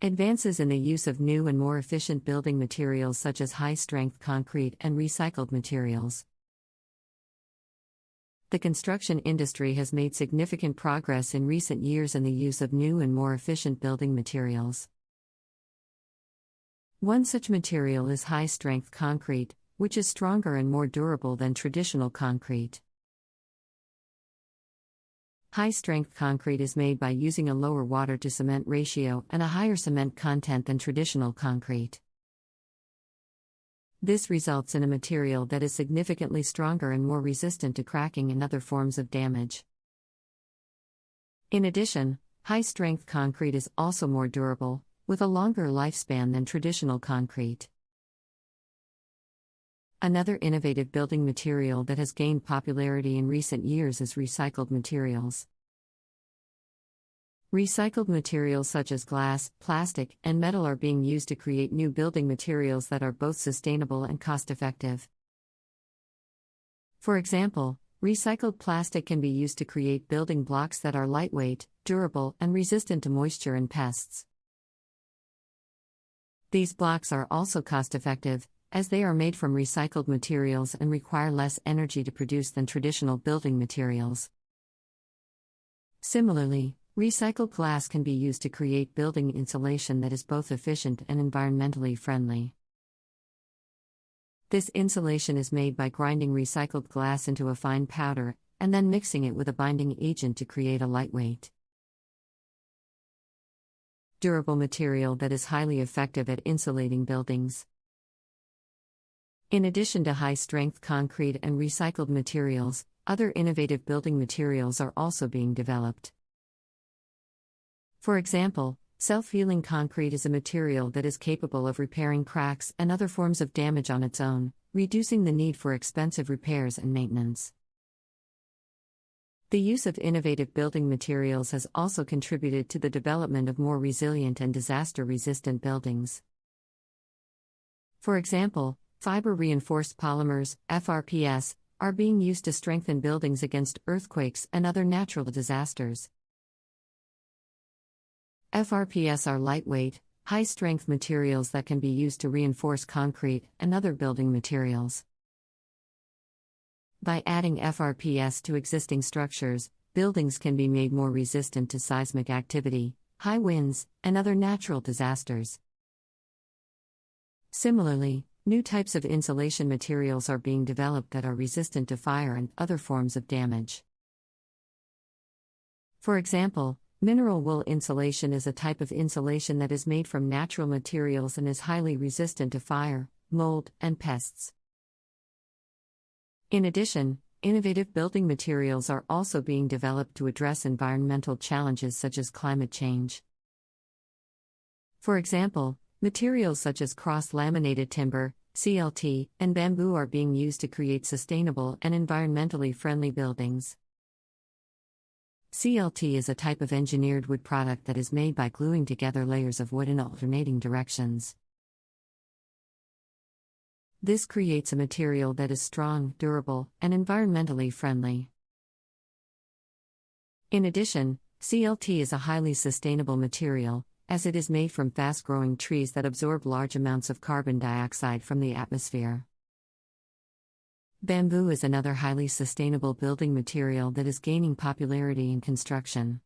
Advances in the use of new and more efficient building materials such as high-strength concrete and recycled materials. The construction industry has made significant progress in recent years in the use of new and more efficient building materials. One such material is high-strength concrete, which is stronger and more durable than traditional concrete. High-strength concrete is made by using a lower water-to-cement ratio and a higher cement content than traditional concrete. This results in a material that is significantly stronger and more resistant to cracking and other forms of damage. In addition, high-strength concrete is also more durable, with a longer lifespan than traditional concrete. Another innovative building material that has gained popularity in recent years is recycled materials. Recycled materials such as glass, plastic, and metal are being used to create new building materials that are both sustainable and cost-effective. For example, recycled plastic can be used to create building blocks that are lightweight, durable, and resistant to moisture and pests. These blocks are also cost-effective, as they are made from recycled materials and require less energy to produce than traditional building materials. Similarly, recycled glass can be used to create building insulation that is both efficient and environmentally friendly. This insulation is made by grinding recycled glass into a fine powder, and then mixing it with a binding agent to create a lightweight, durable material that is highly effective at insulating buildings. In addition to high-strength concrete and recycled materials, other innovative building materials are also being developed. For example, self-healing concrete is a material that is capable of repairing cracks and other forms of damage on its own, reducing the need for expensive repairs and maintenance. The use of innovative building materials has also contributed to the development of more resilient and disaster-resistant buildings. For example, fiber-reinforced polymers, FRPs, are being used to strengthen buildings against earthquakes and other natural disasters. FRPs are lightweight, high-strength materials that can be used to reinforce concrete and other building materials. By adding FRPs to existing structures, buildings can be made more resistant to seismic activity, high winds, and other natural disasters. Similarly, new types of insulation materials are being developed that are resistant to fire and other forms of damage. For example, mineral wool insulation is a type of insulation that is made from natural materials and is highly resistant to fire, mold, and pests. In addition, innovative building materials are also being developed to address environmental challenges such as climate change. For example, materials such as cross-laminated timber, CLT, and bamboo are being used to create sustainable and environmentally friendly buildings. CLT is a type of engineered wood product that is made by gluing together layers of wood in alternating directions. This creates a material that is strong, durable, and environmentally friendly. In addition, CLT is a highly sustainable material, as it is made from fast-growing trees that absorb large amounts of carbon dioxide from the atmosphere. Bamboo is another highly sustainable building material that is gaining popularity in construction.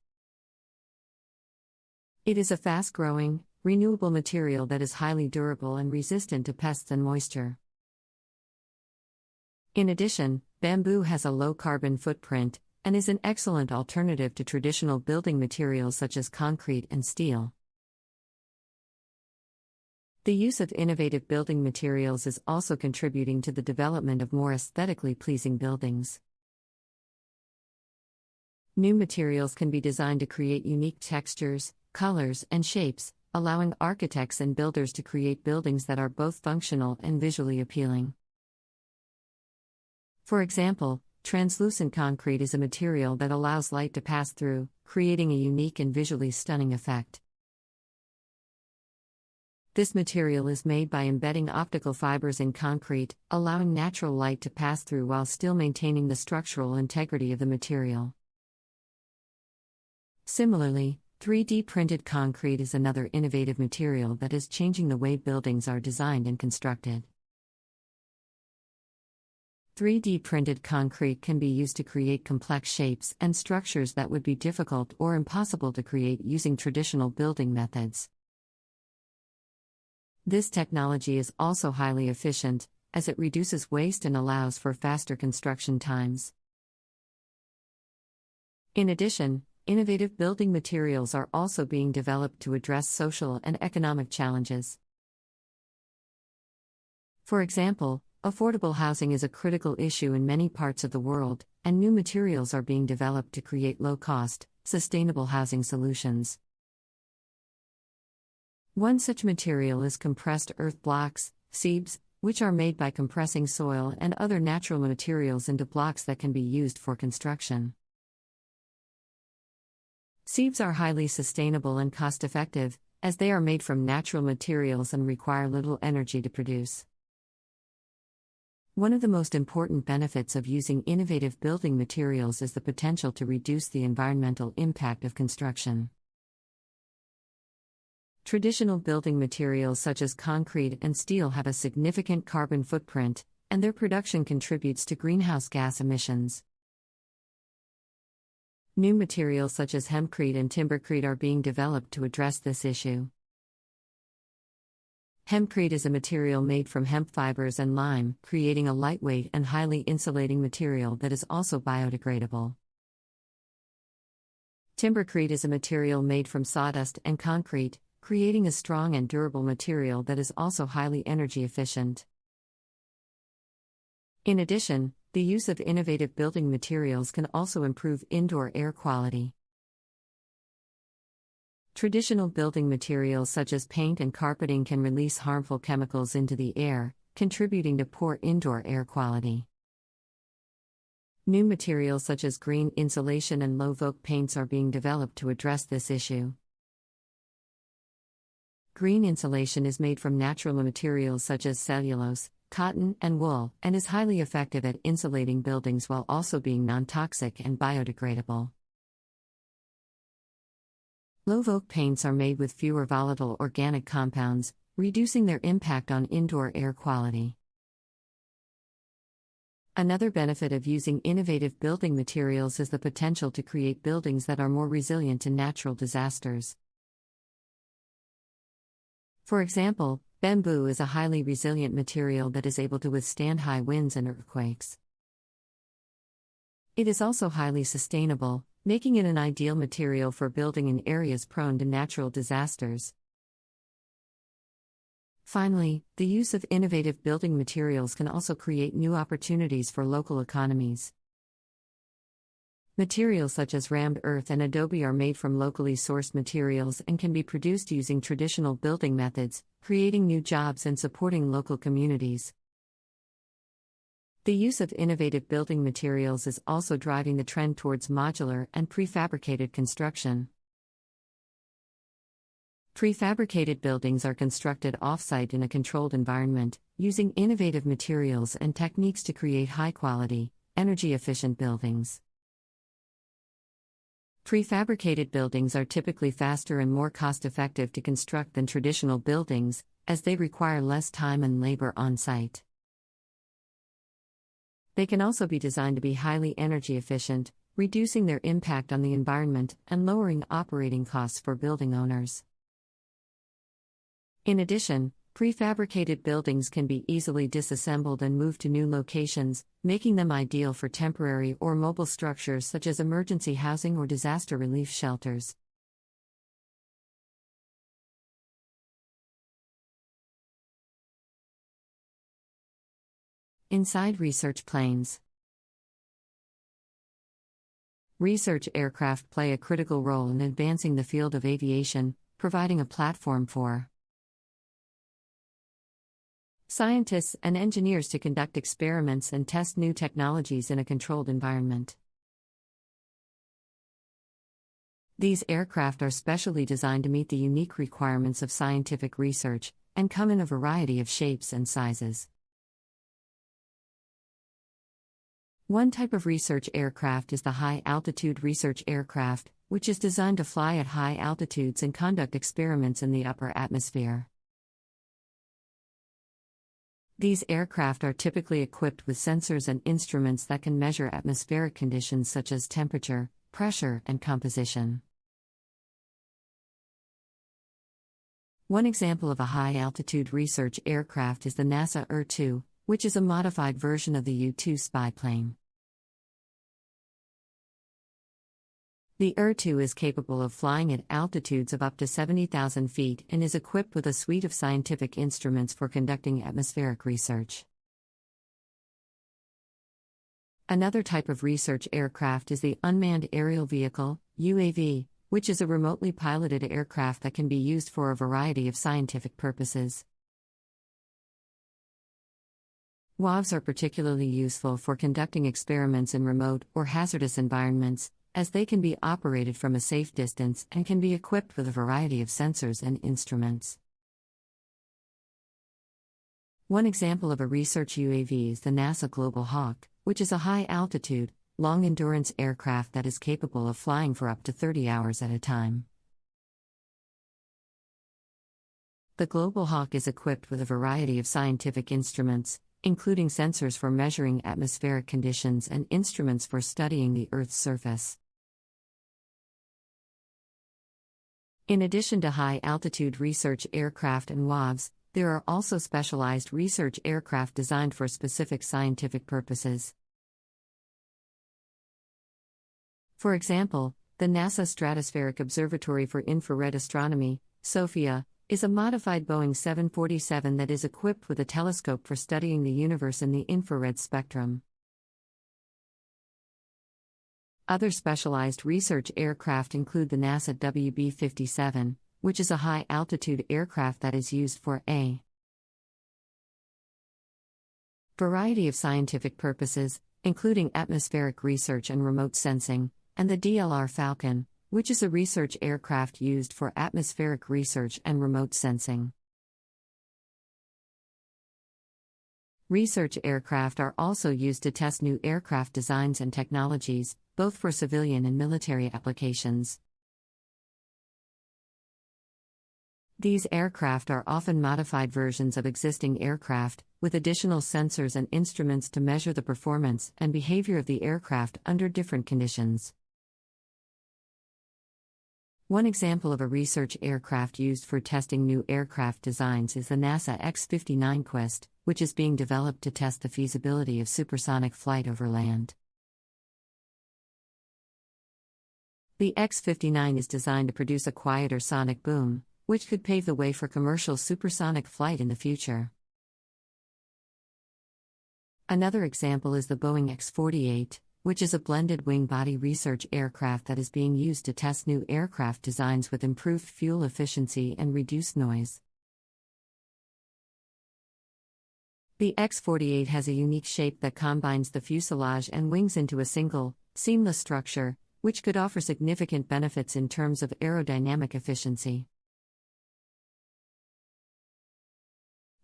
It is a fast-growing, renewable material that is highly durable and resistant to pests and moisture. In addition, bamboo has a low carbon footprint and is an excellent alternative to traditional building materials such as concrete and steel. The use of innovative building materials is also contributing to the development of more aesthetically pleasing buildings. New materials can be designed to create unique textures, colors, and shapes, allowing architects and builders to create buildings that are both functional and visually appealing. For example, translucent concrete is a material that allows light to pass through, creating a unique and visually stunning effect. This material is made by embedding optical fibers in concrete, allowing natural light to pass through while still maintaining the structural integrity of the material. Similarly, 3D printed concrete is another innovative material that is changing the way buildings are designed and constructed. 3D printed concrete can be used to create complex shapes and structures that would be difficult or impossible to create using traditional building methods. This technology is also highly efficient, as it reduces waste and allows for faster construction times. In addition, innovative building materials are also being developed to address social and economic challenges. For example, affordable housing is a critical issue in many parts of the world, and new materials are being developed to create low-cost, sustainable housing solutions. One such material is compressed earth blocks, CEBs, which are made by compressing soil and other natural materials into blocks that can be used for construction. CEBs are highly sustainable and cost-effective, as they are made from natural materials and require little energy to produce. One of the most important benefits of using innovative building materials is the potential to reduce the environmental impact of construction. Traditional building materials such as concrete and steel have a significant carbon footprint, and their production contributes to greenhouse gas emissions. New materials such as hempcrete and timbercrete are being developed to address this issue. Hempcrete is a material made from hemp fibers and lime, creating a lightweight and highly insulating material that is also biodegradable. Timbercrete is a material made from sawdust and concrete, creating a strong and durable material that is also highly energy efficient. In addition, the use of innovative building materials can also improve indoor air quality. Traditional building materials such as paint and carpeting can release harmful chemicals into the air, contributing to poor indoor air quality. New materials such as green insulation and low-vogue paints are being developed to address this issue. Green insulation is made from natural materials such as cellulose, cotton, and wool, and is highly effective at insulating buildings while also being non-toxic and biodegradable. Low-vogue paints are made with fewer volatile organic compounds, reducing their impact on indoor air quality. Another benefit of using innovative building materials is the potential to create buildings that are more resilient to natural disasters. For example, bamboo is a highly resilient material that is able to withstand high winds and earthquakes. It is also highly sustainable, making it an ideal material for building in areas prone to natural disasters. Finally, the use of innovative building materials can also create new opportunities for local economies. Materials such as rammed earth and adobe are made from locally sourced materials and can be produced using traditional building methods, creating new jobs and supporting local communities. The use of innovative building materials is also driving the trend towards modular and prefabricated construction. Prefabricated buildings are constructed off-site in a controlled environment, using innovative materials and techniques to create high-quality, energy-efficient buildings. Prefabricated buildings are typically faster and more cost-effective to construct than traditional buildings, as they require less time and labor on-site. They can also be designed to be highly energy efficient, reducing their impact on the environment and lowering operating costs for building owners. In addition, prefabricated buildings can be easily disassembled and moved to new locations, making them ideal for temporary or mobile structures such as emergency housing or disaster relief shelters. Inside research planes. Research aircraft play a critical role in advancing the field of aviation, providing a platform for scientists and engineers to conduct experiments and test new technologies in a controlled environment. These aircraft are specially designed to meet the unique requirements of scientific research, and come in a variety of shapes and sizes. One type of research aircraft is the high-altitude research aircraft, which is designed to fly at high altitudes and conduct experiments in the upper atmosphere. These aircraft are typically equipped with sensors and instruments that can measure atmospheric conditions such as temperature, pressure, and composition. One example of a high-altitude research aircraft is the NASA UR-2, which is a modified version of the U-2 spy plane. The UR-2 is capable of flying at altitudes of up to 70,000 feet and is equipped with a suite of scientific instruments for conducting atmospheric research. Another type of research aircraft is the Unmanned Aerial Vehicle, UAV, which is a remotely piloted aircraft that can be used for a variety of scientific purposes. UAVs are particularly useful for conducting experiments in remote or hazardous environments, as they can be operated from a safe distance and can be equipped with a variety of sensors and instruments. One example of a research UAV is the NASA Global Hawk, which is a high-altitude, long-endurance aircraft that is capable of flying for up to 30 hours at a time. The Global Hawk is equipped with a variety of scientific instruments, including sensors for measuring atmospheric conditions and instruments for studying the Earth's surface. In addition to high-altitude research aircraft and UAVs, there are also specialized research aircraft designed for specific scientific purposes. For example, the NASA Stratospheric Observatory for Infrared Astronomy, SOFIA, is a modified Boeing 747 that is equipped with a telescope for studying the universe in the infrared spectrum. Other specialized research aircraft include the NASA WB-57, which is a high-altitude aircraft that is used for a variety of scientific purposes, including atmospheric research and remote sensing, and the DLR Falcon, which is a research aircraft used for atmospheric research and remote sensing. Research aircraft are also used to test new aircraft designs and technologies, both for civilian and military applications. These aircraft are often modified versions of existing aircraft, with additional sensors and instruments to measure the performance and behavior of the aircraft under different conditions. One example of a research aircraft used for testing new aircraft designs is the NASA X-59 Quest, which is being developed to test the feasibility of supersonic flight over land. The X-59 is designed to produce a quieter sonic boom, which could pave the way for commercial supersonic flight in the future. Another example is the Boeing X-48, which is a blended wing-body research aircraft that is being used to test new aircraft designs with improved fuel efficiency and reduced noise. The X-48 has a unique shape that combines the fuselage and wings into a single, seamless structure, which could offer significant benefits in terms of aerodynamic efficiency.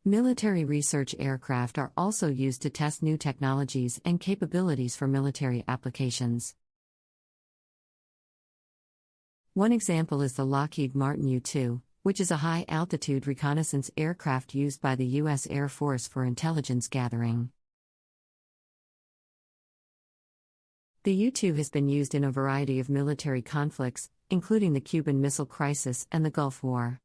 Military research aircraft are also used to test new technologies and capabilities for military applications. One example is the Lockheed Martin U-2, which is a high-altitude reconnaissance aircraft used by the U.S. Air Force for intelligence gathering. The U-2 has been used in a variety of military conflicts, including the Cuban Missile Crisis and the Gulf War.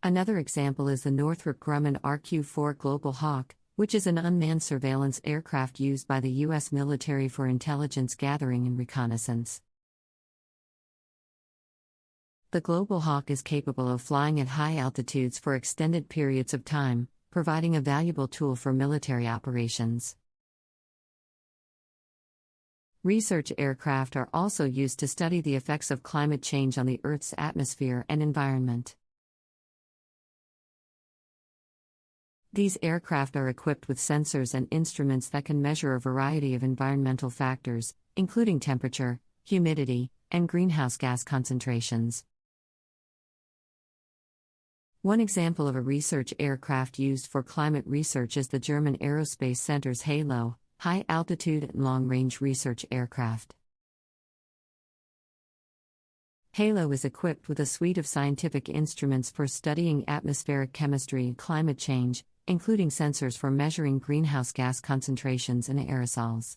Another example is the Northrop Grumman RQ-4 Global Hawk, which is an unmanned surveillance aircraft used by the U.S. military for intelligence gathering and reconnaissance. The Global Hawk is capable of flying at high altitudes for extended periods of time, providing a valuable tool for military operations. Research aircraft are also used to study the effects of climate change on the Earth's atmosphere and environment. These aircraft are equipped with sensors and instruments that can measure a variety of environmental factors, including temperature, humidity, and greenhouse gas concentrations. One example of a research aircraft used for climate research is the German Aerospace Center's HALO, high-altitude and long-range research aircraft. HALO is equipped with a suite of scientific instruments for studying atmospheric chemistry and climate change, including sensors for measuring greenhouse gas concentrations and aerosols.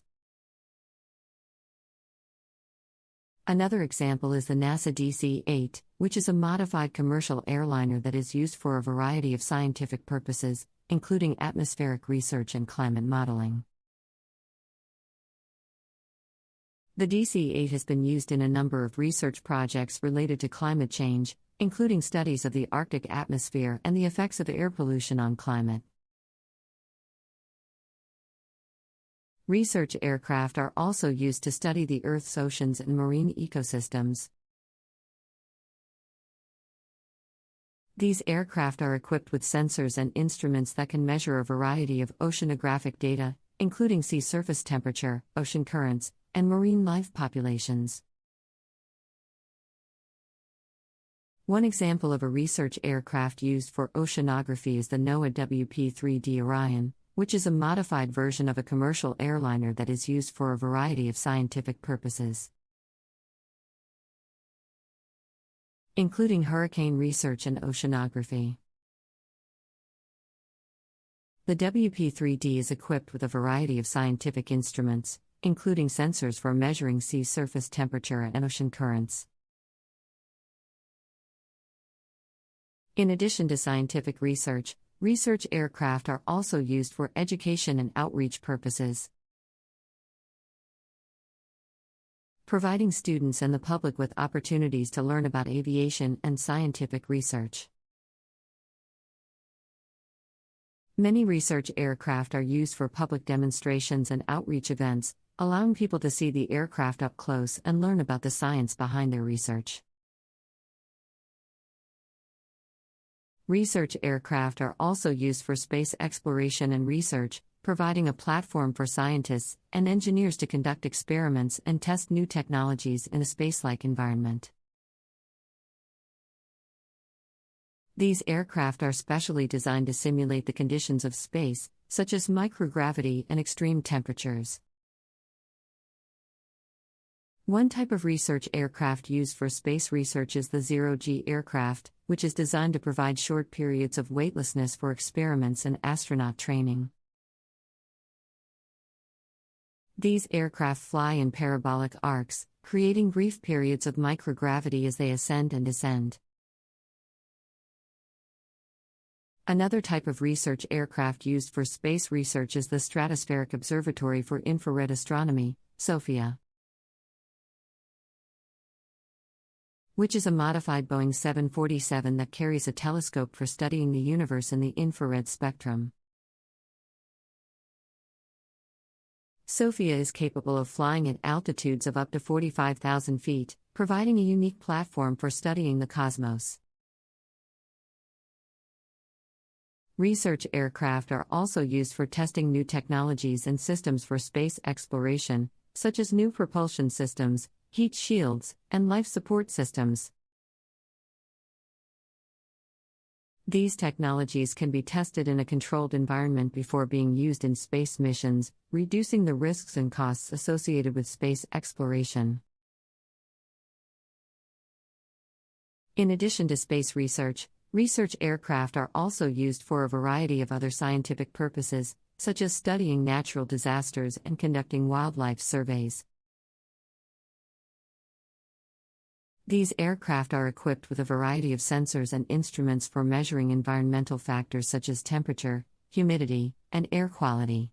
Another example is the NASA DC-8, which is a modified commercial airliner that is used for a variety of scientific purposes, including atmospheric research and climate modeling. The DC-8 has been used in a number of research projects related to climate change, including studies of the Arctic atmosphere and the effects of air pollution on climate. Research aircraft are also used to study the Earth's oceans and marine ecosystems. These aircraft are equipped with sensors and instruments that can measure a variety of oceanographic data, including sea surface temperature, ocean currents, and marine life populations. One example of a research aircraft used for oceanography is the NOAA WP-3D Orion, which is a modified version of a commercial airliner that is used for a variety of scientific purposes, including hurricane research and oceanography. The WP-3D is equipped with a variety of scientific instruments, including sensors for measuring sea surface temperature and ocean currents. In addition to scientific research, research aircraft are also used for education and outreach purposes, providing students and the public with opportunities to learn about aviation and scientific research. Many research aircraft are used for public demonstrations and outreach events, allowing people to see the aircraft up close and learn about the science behind their research. Research aircraft are also used for space exploration and research, providing a platform for scientists and engineers to conduct experiments and test new technologies in a space-like environment. These aircraft are specially designed to simulate the conditions of space, such as microgravity and extreme temperatures. One type of research aircraft used for space research is the zero-G aircraft, which is designed to provide short periods of weightlessness for experiments and astronaut training. These aircraft fly in parabolic arcs, creating brief periods of microgravity as they ascend and descend. Another type of research aircraft used for space research is the Stratospheric Observatory for Infrared Astronomy, SOFIA, which is a modified Boeing 747 that carries a telescope for studying the universe in the infrared spectrum. SOFIA is capable of flying at altitudes of up to 45,000 feet, providing a unique platform for studying the cosmos. Research aircraft are also used for testing new technologies and systems for space exploration, such as new propulsion systems, heat shields, and life support systems. These technologies can be tested in a controlled environment before being used in space missions, reducing the risks and costs associated with space exploration. In addition to space research, research aircraft are also used for a variety of other scientific purposes, such as studying natural disasters and conducting wildlife surveys. These aircraft are equipped with a variety of sensors and instruments for measuring environmental factors such as temperature, humidity, and air quality.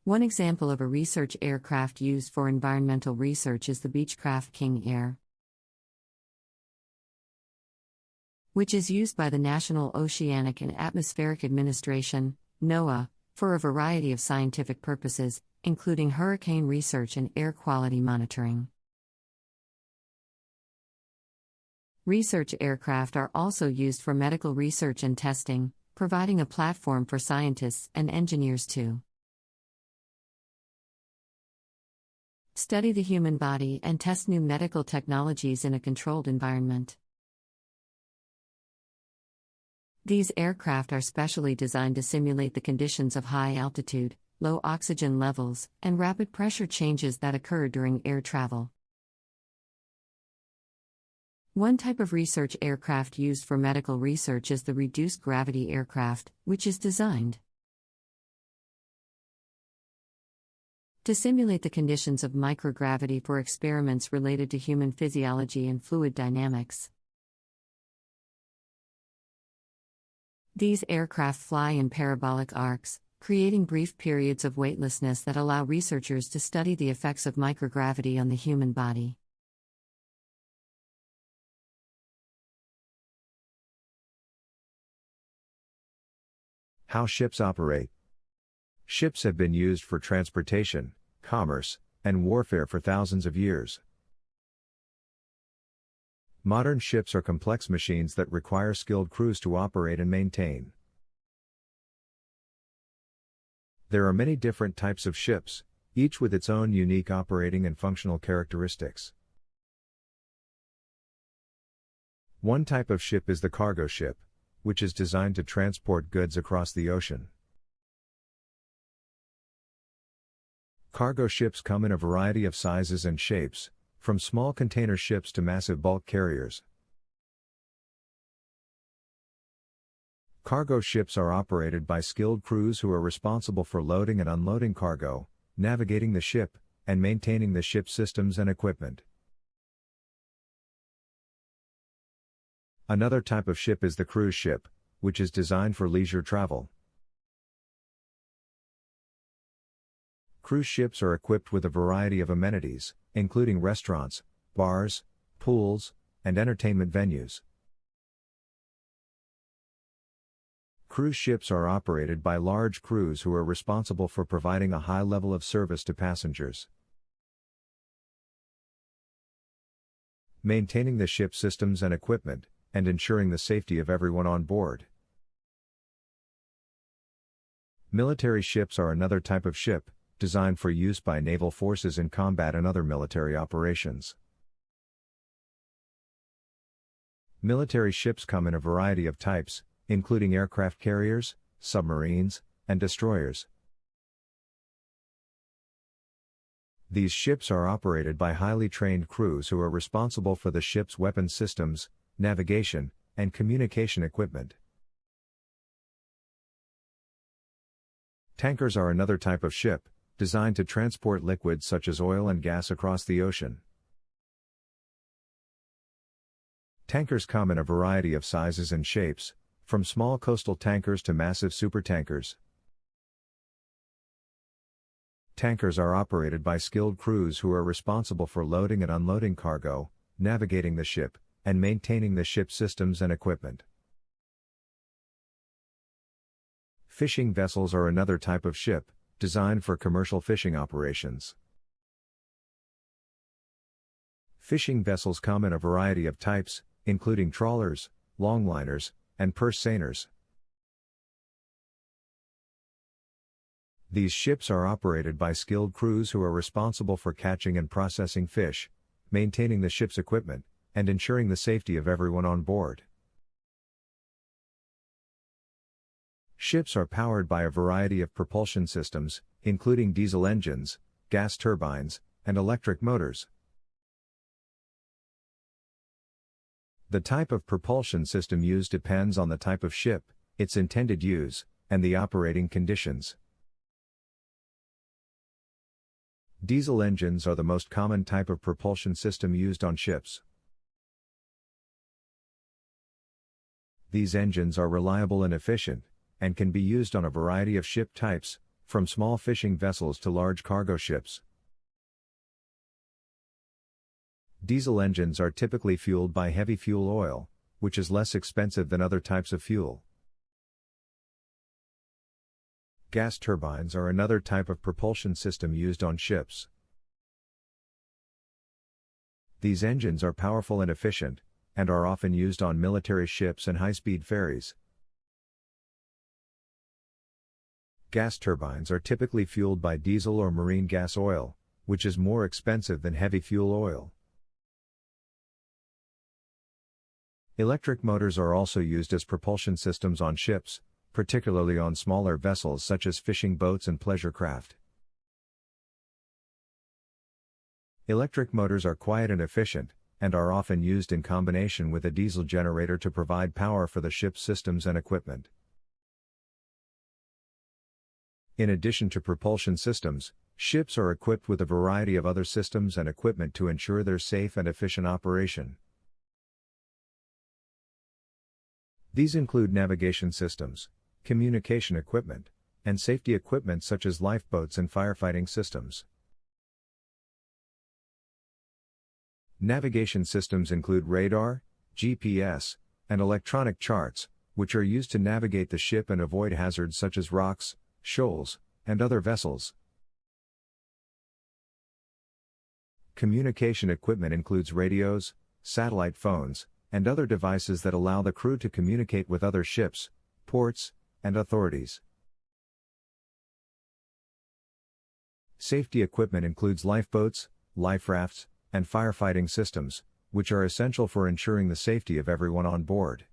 One example of a research aircraft used for environmental research is the Beechcraft King Air, which is used by the National Oceanic and Atmospheric Administration, NOAA, for a variety of scientific purposes, including hurricane research and air quality monitoring. Research aircraft are also used for medical research and testing, providing a platform for scientists and engineers to study the human body and test new medical technologies in a controlled environment. These aircraft are specially designed to simulate the conditions of high altitude, low oxygen levels, and rapid pressure changes that occur during air travel. One type of research aircraft used for medical research is the reduced gravity aircraft, which is designed to simulate the conditions of microgravity for experiments related to human physiology and fluid dynamics. These aircraft fly in parabolic arcs, creating brief periods of weightlessness that allow researchers to study the effects of microgravity on the human body. How ships operate. Ships have been used for transportation, commerce, and warfare for thousands of years. Modern ships are complex machines that require skilled crews to operate and maintain. There are many different types of ships, each with its own unique operating and functional characteristics. One type of ship is the cargo ship, which is designed to transport goods across the ocean. Cargo ships come in a variety of sizes and shapes, from small container ships to massive bulk carriers. Cargo ships are operated by skilled crews who are responsible for loading and unloading cargo, navigating the ship, and maintaining the ship's systems and equipment. Another type of ship is the cruise ship, which is designed for leisure travel. Cruise ships are equipped with a variety of amenities, including restaurants, bars, pools, and entertainment venues. Cruise ships are operated by large crews who are responsible for providing a high level of service to passengers. Maintaining the ship's systems and equipment, and ensuring the safety of everyone on board. Military ships are another type of ship, designed for use by naval forces in combat and other military operations. Military ships come in a variety of types, including aircraft carriers, submarines, and destroyers. These ships are operated by highly trained crews who are responsible for the ship's weapons systems, navigation, and communication equipment. Tankers are another type of ship, designed to transport liquids such as oil and gas across the ocean. Tankers come in a variety of sizes and shapes, from small coastal tankers to massive supertankers. Tankers are operated by skilled crews who are responsible for loading and unloading cargo, navigating the ship, and maintaining the ship's systems and equipment. Fishing vessels are another type of ship, designed for commercial fishing operations. Fishing vessels come in a variety of types, including trawlers, longliners, and purse seiners. These ships are operated by skilled crews who are responsible for catching and processing fish, maintaining the ship's equipment, and ensuring the safety of everyone on board. Ships are powered by a variety of propulsion systems, including diesel engines, gas turbines, and electric motors. The type of propulsion system used depends on the type of ship, its intended use, and the operating conditions. Diesel engines are the most common type of propulsion system used on ships. These engines are reliable and efficient, and can be used on a variety of ship types, from small fishing vessels to large cargo ships. Diesel engines are typically fueled by heavy fuel oil, which is less expensive than other types of fuel. Gas turbines are another type of propulsion system used on ships. These engines are powerful and efficient, and are often used on military ships and high-speed ferries. Gas turbines are typically fueled by diesel or marine gas oil, which is more expensive than heavy fuel oil. Electric motors are also used as propulsion systems on ships, particularly on smaller vessels such as fishing boats and pleasure craft. Electric motors are quiet and efficient, and are often used in combination with a diesel generator to provide power for the ship's systems and equipment. In addition to propulsion systems, ships are equipped with a variety of other systems and equipment to ensure their safe and efficient operation. These include navigation systems, communication equipment, and safety equipment such as lifeboats and firefighting systems. Navigation systems include radar, GPS, and electronic charts, which are used to navigate the ship and avoid hazards such as rocks, shoals, and other vessels. Communication equipment includes radios, satellite phones, and other devices that allow the crew to communicate with other ships, ports, and authorities. Safety equipment includes lifeboats, life rafts, and firefighting systems, which are essential for ensuring the safety of everyone on board.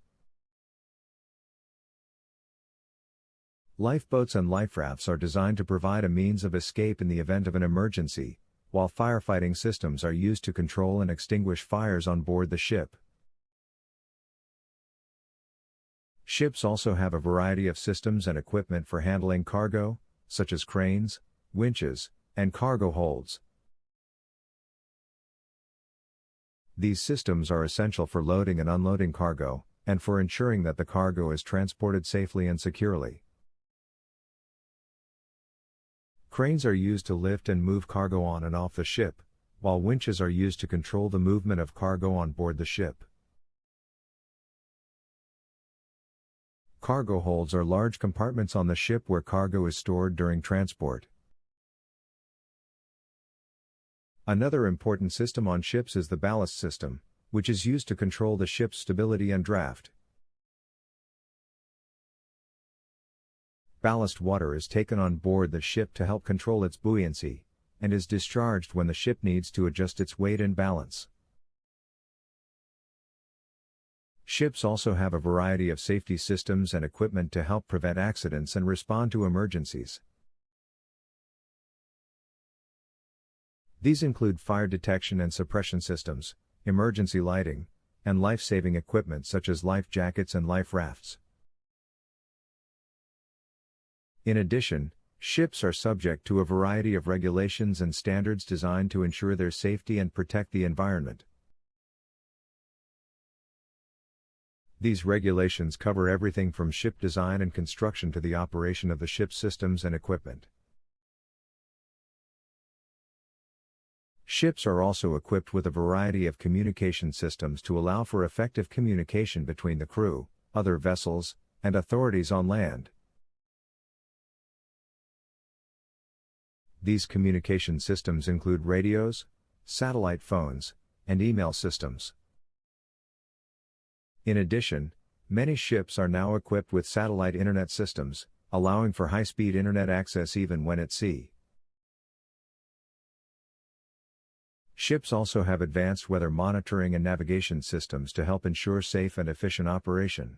Lifeboats and life rafts are designed to provide a means of escape in the event of an emergency, while firefighting systems are used to control and extinguish fires on board the ship. Ships also have a variety of systems and equipment for handling cargo, such as cranes, winches, and cargo holds. These systems are essential for loading and unloading cargo, and for ensuring that the cargo is transported safely and securely. Cranes are used to lift and move cargo on and off the ship, while winches are used to control the movement of cargo on board the ship. Cargo holds are large compartments on the ship where cargo is stored during transport. Another important system on ships is the ballast system, which is used to control the ship's stability and draft. Ballast water is taken on board the ship to help control its buoyancy, and is discharged when the ship needs to adjust its weight and balance. Ships also have a variety of safety systems and equipment to help prevent accidents and respond to emergencies. These include fire detection and suppression systems, emergency lighting, and life-saving equipment such as life jackets and life rafts. In addition, ships are subject to a variety of regulations and standards designed to ensure their safety and protect the environment. These regulations cover everything from ship design and construction to the operation of the ship's systems and equipment. Ships are also equipped with a variety of communication systems to allow for effective communication between the crew, other vessels, and authorities on land. These communication systems include radios, satellite phones, and email systems. In addition, many ships are now equipped with satellite internet systems, allowing for high-speed internet access even when at sea. Ships also have advanced weather monitoring and navigation systems to help ensure safe and efficient operation.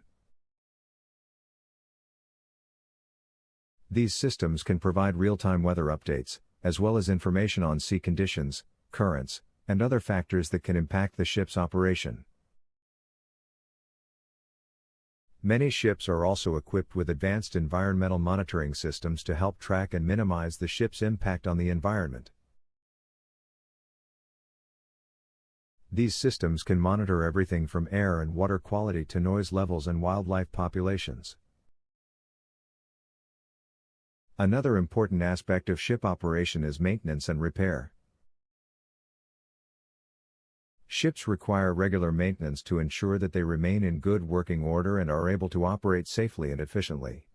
These systems can provide real-time weather updates, as well as information on sea conditions, currents, and other factors that can impact the ship's operation. Many ships are also equipped with advanced environmental monitoring systems to help track and minimize the ship's impact on the environment. These systems can monitor everything from air and water quality to noise levels and wildlife populations. Another important aspect of ship operation is maintenance and repair. Ships require regular maintenance to ensure that they remain in good working order and are able to operate safely and efficiently.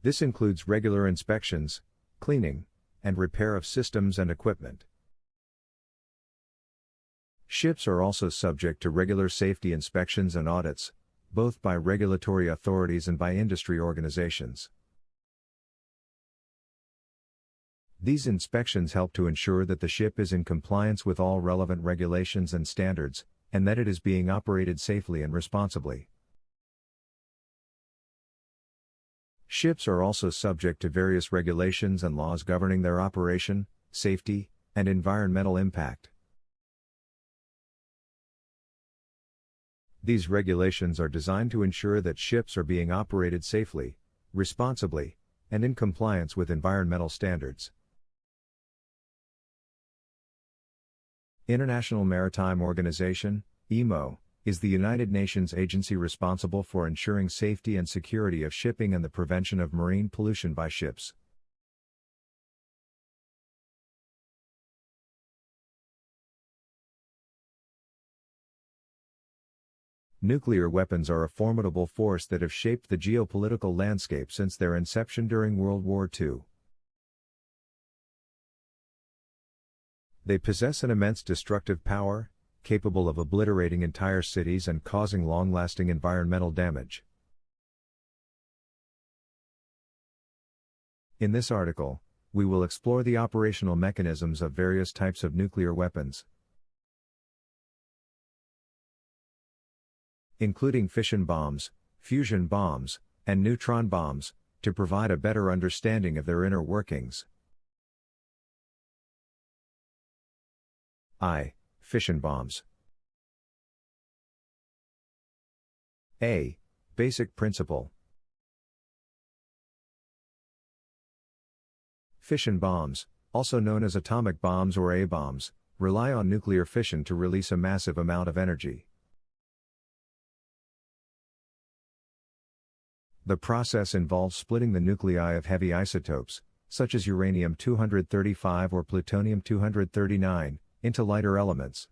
This includes regular inspections, cleaning, and repair of systems and equipment. Ships are also subject to regular safety inspections and audits, both by regulatory authorities and by industry organizations. These inspections help to ensure that the ship is in compliance with all relevant regulations and standards, and that it is being operated safely and responsibly. Ships are also subject to various regulations and laws governing their operation, safety, and environmental impact. These regulations are designed to ensure that ships are being operated safely, responsibly, and in compliance with environmental standards. International Maritime Organization, IMO, is the United Nations agency responsible for ensuring safety and security of shipping and the prevention of marine pollution by ships. Nuclear weapons are a formidable force that have shaped the geopolitical landscape since their inception during World War II. They possess an immense destructive power, capable of obliterating entire cities and causing long-lasting environmental damage. In this article, we will explore the operational mechanisms of various types of nuclear weapons, including fission bombs, fusion bombs, and neutron bombs, to provide a better understanding of their inner workings. Fission bombs. A. Basic principle. Fission bombs, also known as atomic bombs or A-bombs, rely on nuclear fission to release a massive amount of energy. The process involves splitting the nuclei of heavy isotopes, such as uranium-235 or plutonium-239, into lighter elements.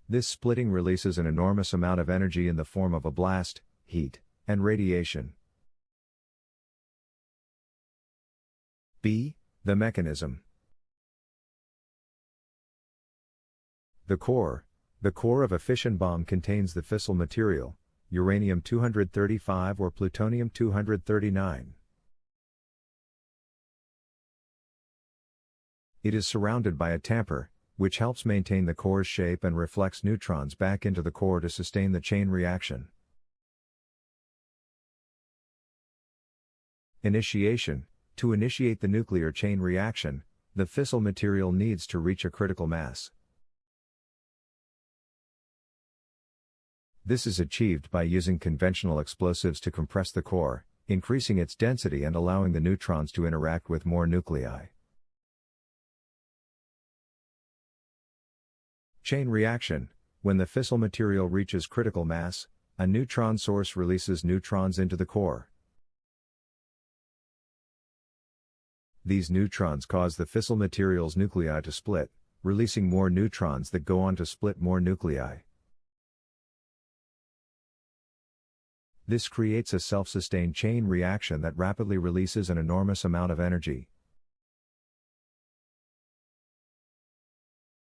This splitting releases an enormous amount of energy in the form of a blast, heat, and radiation. B. The mechanism. The core of a fission bomb contains the fissile material, uranium-235 or plutonium-239. It is surrounded by a tamper, which helps maintain the core's shape and reflects neutrons back into the core to sustain the chain reaction. Initiation. To initiate the nuclear chain reaction, the fissile material needs to reach a critical mass. This is achieved by using conventional explosives to compress the core, increasing its density and allowing the neutrons to interact with more nuclei. Chain reaction. When the fissile material reaches critical mass, a neutron source releases neutrons into the core. These neutrons cause the fissile material's nuclei to split, releasing more neutrons that go on to split more nuclei. This creates a self-sustained chain reaction that rapidly releases an enormous amount of energy.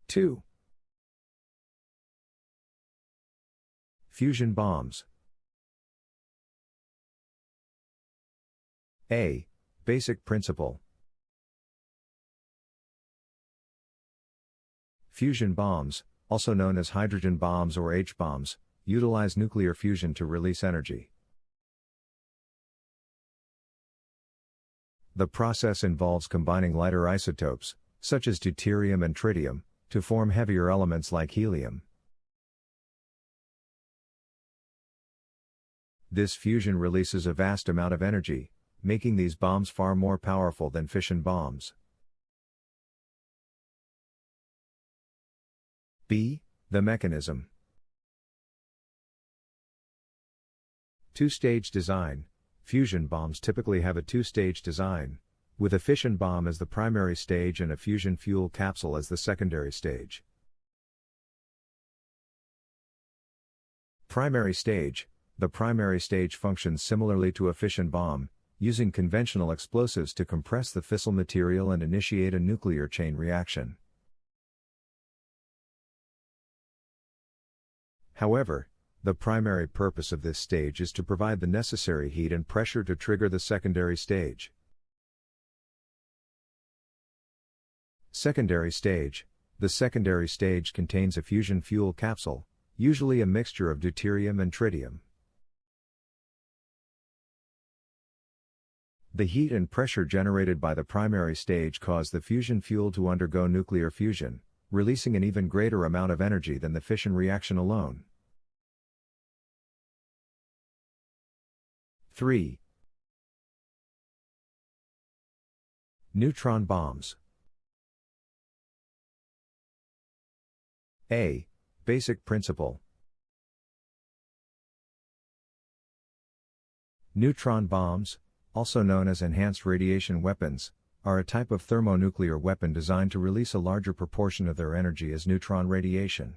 2. Fusion bombs. A. Basic principle. Fusion bombs, also known as hydrogen bombs or H-bombs, utilize nuclear fusion to release energy. The process involves combining lighter isotopes, such as deuterium and tritium, to form heavier elements like helium. This fusion releases a vast amount of energy, making these bombs far more powerful than fission bombs. B. The mechanism. Two-stage design. Fusion bombs typically have a two-stage design, with a fission bomb as the primary stage and a fusion fuel capsule as the secondary stage. Primary stage. The primary stage functions similarly to a fission bomb, using conventional explosives to compress the fissile material and initiate a nuclear chain reaction. However, the primary purpose of this stage is to provide the necessary heat and pressure to trigger the secondary stage. Secondary stage. The secondary stage contains a fusion fuel capsule, usually a mixture of deuterium and tritium. The heat and pressure generated by the primary stage cause the fusion fuel to undergo nuclear fusion, releasing an even greater amount of energy than the fission reaction alone. 3. Neutron bombs. A. Basic principle. Neutron bombs, also known as enhanced radiation weapons, are a type of thermonuclear weapon designed to release a larger proportion of their energy as neutron radiation.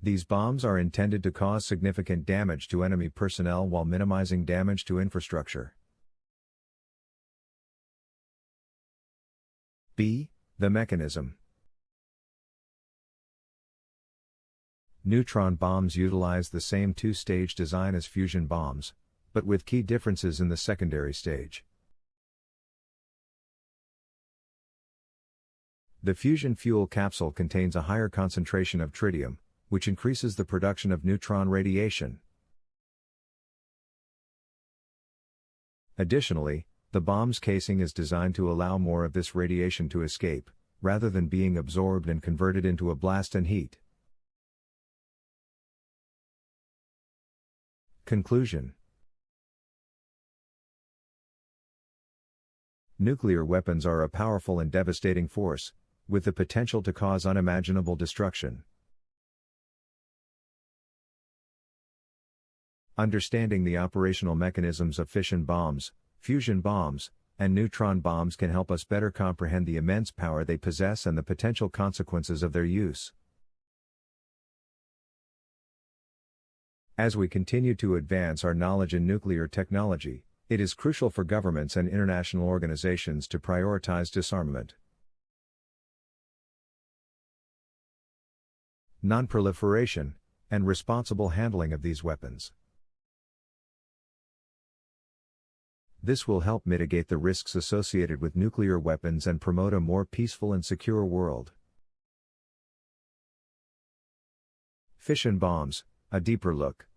These bombs are intended to cause significant damage to enemy personnel while minimizing damage to infrastructure. B. The mechanism. Neutron bombs utilize the same two-stage design as fusion bombs, but with key differences in the secondary stage. The fusion fuel capsule contains a higher concentration of tritium, which increases the production of neutron radiation. Additionally, the bomb's casing is designed to allow more of this radiation to escape, rather than being absorbed and converted into a blast and heat. Conclusion. Nuclear weapons are a powerful and devastating force, with the potential to cause unimaginable destruction. Understanding the operational mechanisms of fission bombs, fusion bombs, and neutron bombs can help us better comprehend the immense power they possess and the potential consequences of their use. As we continue to advance our knowledge in nuclear technology, it is crucial for governments and international organizations to prioritize disarmament, non-proliferation, and responsible handling of these weapons. This will help mitigate the risks associated with nuclear weapons and promote a more peaceful and secure world. Fission bombs, a deeper look.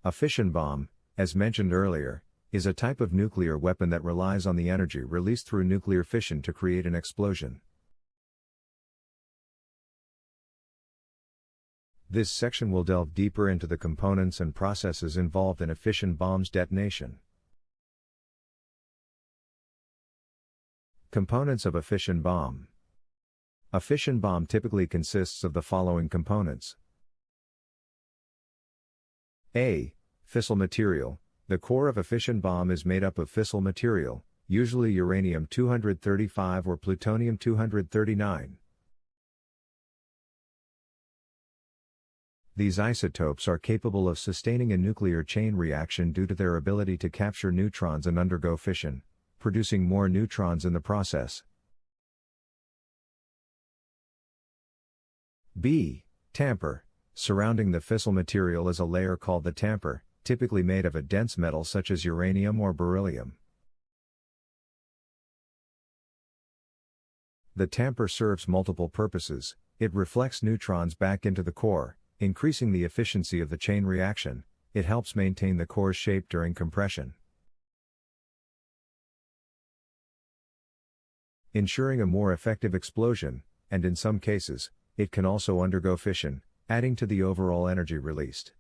A fission bomb, as mentioned earlier, is a type of nuclear weapon that relies on the energy released through nuclear fission to create an explosion. This section will delve deeper into the components and processes involved in a fission bomb's detonation. Components of a fission bomb. A fission bomb typically consists of the following components. A. Fissile material. The core of a fission bomb is made up of fissile material, usually uranium-235 or plutonium-239. These isotopes are capable of sustaining a nuclear chain reaction due to their ability to capture neutrons and undergo fission, producing more neutrons in the process. B. Tamper. Surrounding the fissile material is a layer called the tamper, typically made of a dense metal such as uranium or beryllium. The tamper serves multiple purposes. It reflects neutrons back into the core, increasing the efficiency of the chain reaction. It helps maintain the core's shape during compression, ensuring a more effective explosion, and in some cases, it can also undergo fission, adding to the overall energy released.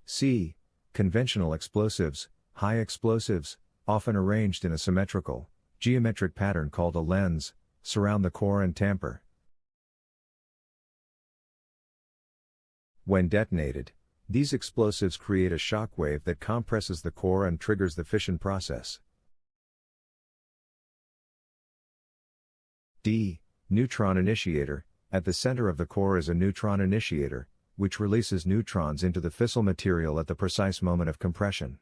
C. Conventional explosives. High explosives, often arranged in a symmetrical, geometric pattern called a lens, surround the core and tamper. When detonated, these explosives create a shock wave that compresses the core and triggers the fission process. D. Neutron initiator. At the center of the core is a neutron initiator, which releases neutrons into the fissile material at the precise moment of compression.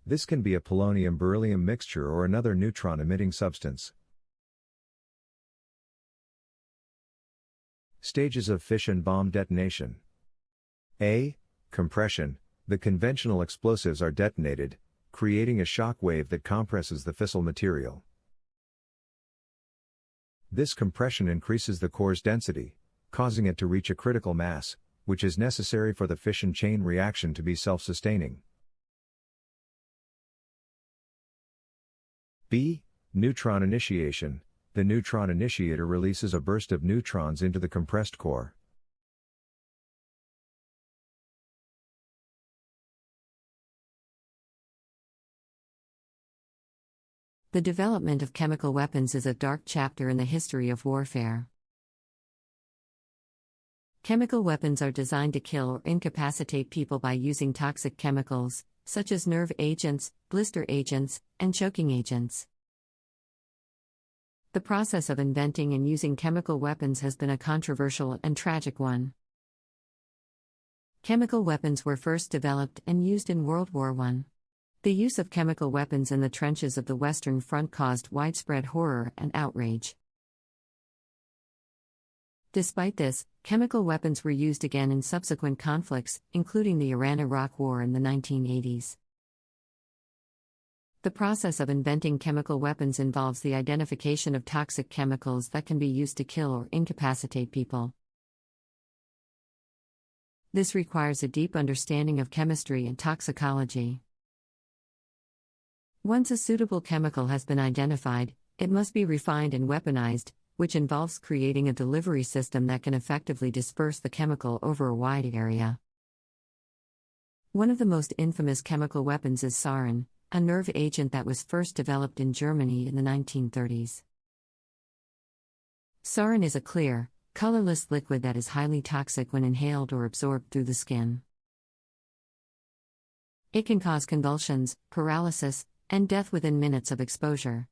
This can be a polonium-beryllium mixture or another neutron-emitting substance. Stages of fission bomb detonation. A. Compression. The conventional explosives are detonated, creating a shock wave that compresses the fissile material. This compression increases the core's density, causing it to reach a critical mass, which is necessary for the fission chain reaction to be self-sustaining. B. Neutron initiation. The neutron initiator releases a burst of neutrons into the compressed core. The development of chemical weapons is a dark chapter in the history of warfare. Chemical weapons are designed to kill or incapacitate people by using toxic chemicals, such as nerve agents, blister agents, and choking agents. The process of inventing and using chemical weapons has been a controversial and tragic one. Chemical weapons were first developed and used in World War I. The use of chemical weapons in the trenches of the Western Front caused widespread horror and outrage. Despite this, chemical weapons were used again in subsequent conflicts, including the Iran-Iraq War in the 1980s. The process of inventing chemical weapons involves the identification of toxic chemicals that can be used to kill or incapacitate people. This requires a deep understanding of chemistry and toxicology. Once a suitable chemical has been identified, it must be refined and weaponized, which involves creating a delivery system that can effectively disperse the chemical over a wide area. One of the most infamous chemical weapons is sarin, a nerve agent that was first developed in Germany in the 1930s. Sarin is a clear, colorless liquid that is highly toxic when inhaled or absorbed through the skin. It can cause convulsions, paralysis, and death within minutes of exposure.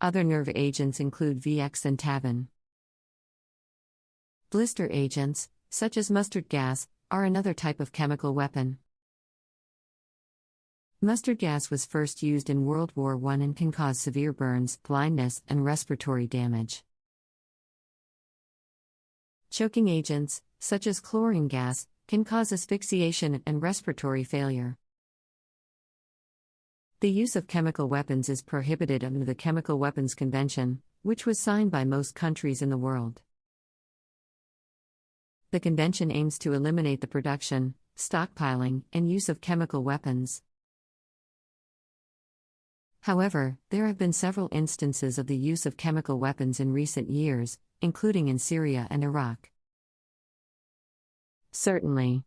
Other nerve agents include VX and Tavin. Blister agents, such as mustard gas, are another type of chemical weapon. Mustard gas was first used in World War I and can cause severe burns, blindness, and respiratory damage. Choking agents, such as chlorine gas, can cause asphyxiation and respiratory failure. The use of chemical weapons is prohibited under the Chemical Weapons Convention, which was signed by most countries in the world. The convention aims to eliminate the production, stockpiling, and use of chemical weapons. However, there have been several instances of the use of chemical weapons in recent years, including in Syria and Iraq. Certainly,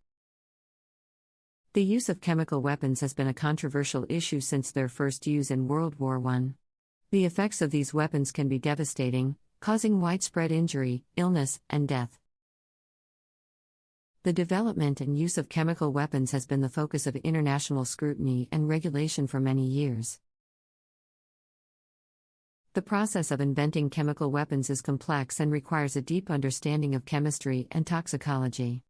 the use of chemical weapons has been a controversial issue since their first use in World War I. The effects of these weapons can be devastating, causing widespread injury, illness, and death. The development and use of chemical weapons has been the focus of international scrutiny and regulation for many years. The process of inventing chemical weapons is complex and requires a deep understanding of chemistry and toxicology.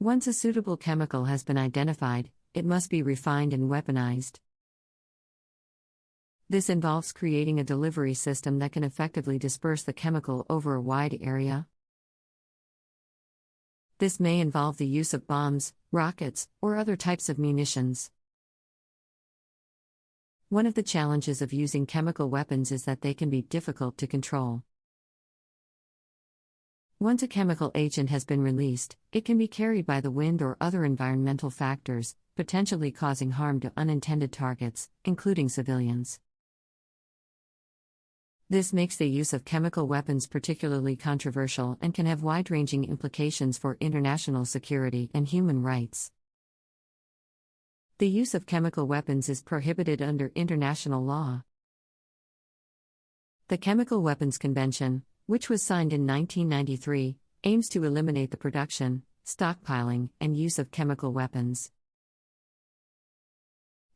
Once a suitable chemical has been identified, it must be refined and weaponized. This involves creating a delivery system that can effectively disperse the chemical over a wide area. This may involve the use of bombs, rockets, or other types of munitions. One of the challenges of using chemical weapons is that they can be difficult to control. Once a chemical agent has been released, it can be carried by the wind or other environmental factors, potentially causing harm to unintended targets, including civilians. This makes the use of chemical weapons particularly controversial and can have wide-ranging implications for international security and human rights. The use of chemical weapons is prohibited under international law. The Chemical Weapons Convention, which was signed in 1993, aims to eliminate the production, stockpiling, and use of chemical weapons.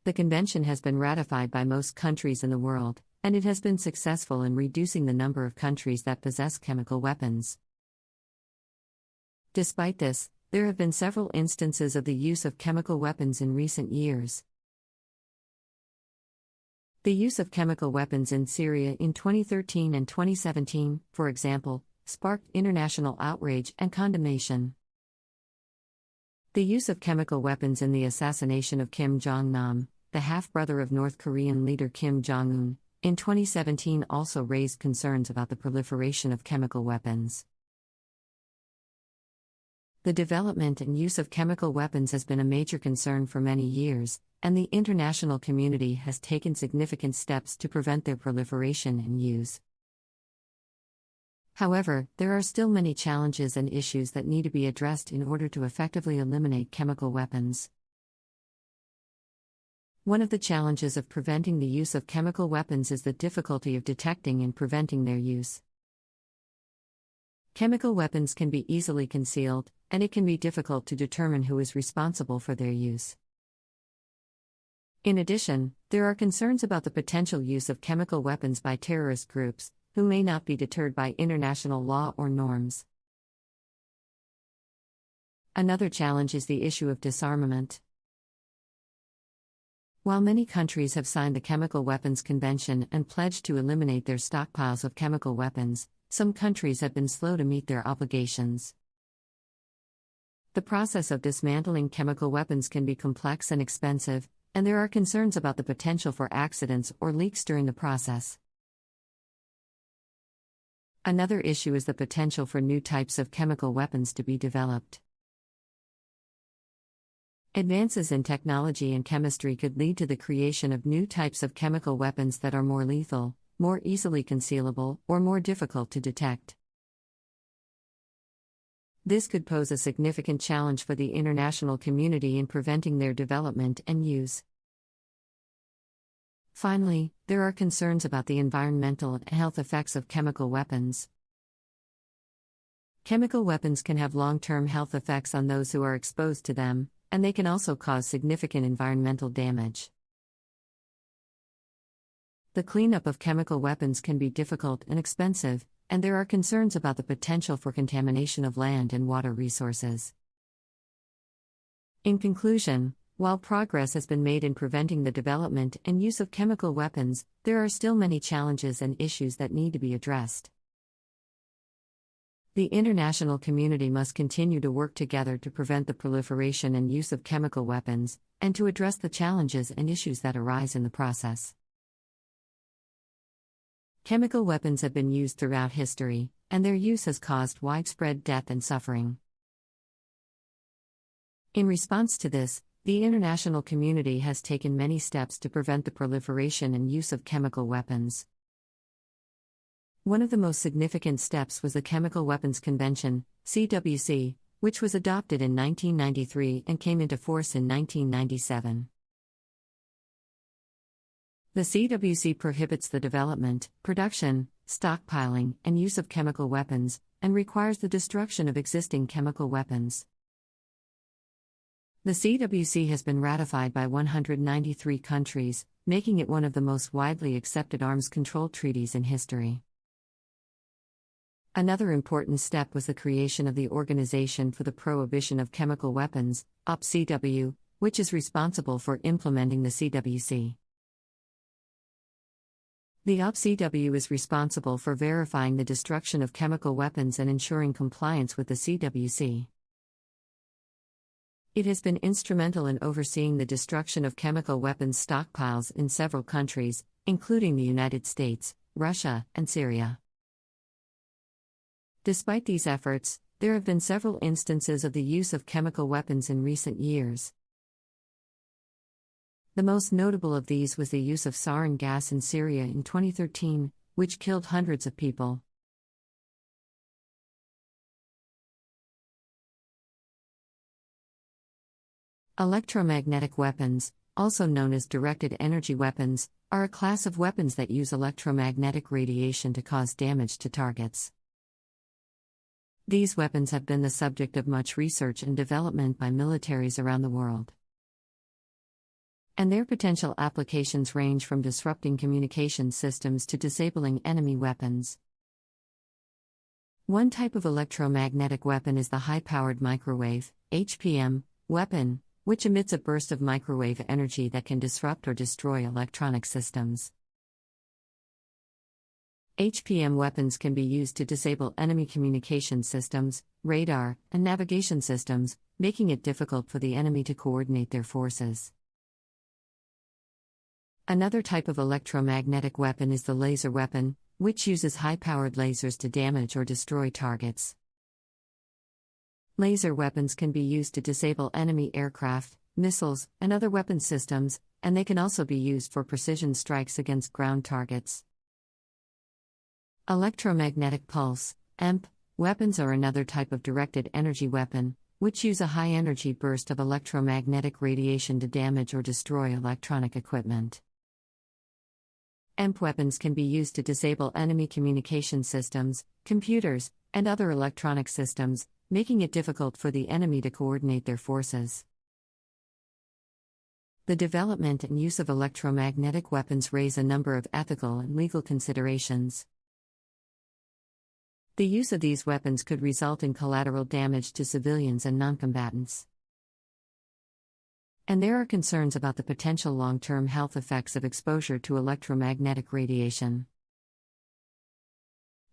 The convention has been ratified by most countries in the world, and it has been successful in reducing the number of countries that possess chemical weapons. Despite this, there have been several instances of the use of chemical weapons in recent years. The use of chemical weapons in Syria in 2013 and 2017, for example, sparked international outrage and condemnation. The use of chemical weapons in the assassination of Kim Jong-nam, the half-brother of North Korean leader Kim Jong-un, in 2017 also raised concerns about the proliferation of chemical weapons. The development and use of chemical weapons has been a major concern for many years, and the international community has taken significant steps to prevent their proliferation and use. However, there are still many challenges and issues that need to be addressed in order to effectively eliminate chemical weapons. One of the challenges of preventing the use of chemical weapons is the difficulty of detecting and preventing their use. Chemical weapons can be easily concealed, and it can be difficult to determine who is responsible for their use. In addition, there are concerns about the potential use of chemical weapons by terrorist groups, who may not be deterred by international law or norms. Another challenge is the issue of disarmament. While many countries have signed the Chemical Weapons Convention and pledged to eliminate their stockpiles of chemical weapons, some countries have been slow to meet their obligations. The process of dismantling chemical weapons can be complex and expensive, and there are concerns about the potential for accidents or leaks during the process. Another issue is the potential for new types of chemical weapons to be developed. Advances in technology and chemistry could lead to the creation of new types of chemical weapons that are more lethal, more easily concealable, or more difficult to detect. This could pose a significant challenge for the international community in preventing their development and use. Finally, there are concerns about the environmental and health effects of chemical weapons. Chemical weapons can have long-term health effects on those who are exposed to them, and they can also cause significant environmental damage. The cleanup of chemical weapons can be difficult and expensive, and there are concerns about the potential for contamination of land and water resources. In conclusion, while progress has been made in preventing the development and use of chemical weapons, there are still many challenges and issues that need to be addressed. The international community must continue to work together to prevent the proliferation and use of chemical weapons, and to address the challenges and issues that arise in the process. Chemical weapons have been used throughout history, and their use has caused widespread death and suffering. In response to this, the international community has taken many steps to prevent the proliferation and use of chemical weapons. One of the most significant steps was the Chemical Weapons Convention, CWC, which was adopted in 1993 and came into force in 1997. The CWC prohibits the development, production, stockpiling, and use of chemical weapons, and requires the destruction of existing chemical weapons. The CWC has been ratified by 193 countries, making it one of the most widely accepted arms control treaties in history. Another important step was the creation of the Organization for the Prohibition of Chemical Weapons, OPCW, which is responsible for implementing the CWC. The OPCW is responsible for verifying the destruction of chemical weapons and ensuring compliance with the CWC. It has been instrumental in overseeing the destruction of chemical weapons stockpiles in several countries, including the United States, Russia, and Syria. Despite these efforts, there have been several instances of the use of chemical weapons in recent years. The most notable of these was the use of sarin gas in Syria in 2013, which killed hundreds of people. Electromagnetic weapons, also known as directed energy weapons, are a class of weapons that use electromagnetic radiation to cause damage to targets. These weapons have been the subject of much research and development by militaries around the world. And their potential applications range from disrupting communication systems to disabling enemy weapons. One type of electromagnetic weapon is the high-powered microwave, HPM, weapon, which emits a burst of microwave energy that can disrupt or destroy electronic systems. HPM weapons can be used to disable enemy communication systems, radar, and navigation systems, making it difficult for the enemy to coordinate their forces. Another type of electromagnetic weapon is the laser weapon, which uses high-powered lasers to damage or destroy targets. Laser weapons can be used to disable enemy aircraft, missiles, and other weapon systems, and they can also be used for precision strikes against ground targets. Electromagnetic pulse (EMP) weapons are another type of directed energy weapon, which use a high-energy burst of electromagnetic radiation to damage or destroy electronic equipment. EMP weapons can be used to disable enemy communication systems, computers, and other electronic systems, making it difficult for the enemy to coordinate their forces. The development and use of electromagnetic weapons raise a number of ethical and legal considerations. The use of these weapons could result in collateral damage to civilians and noncombatants. And there are concerns about the potential long-term health effects of exposure to electromagnetic radiation.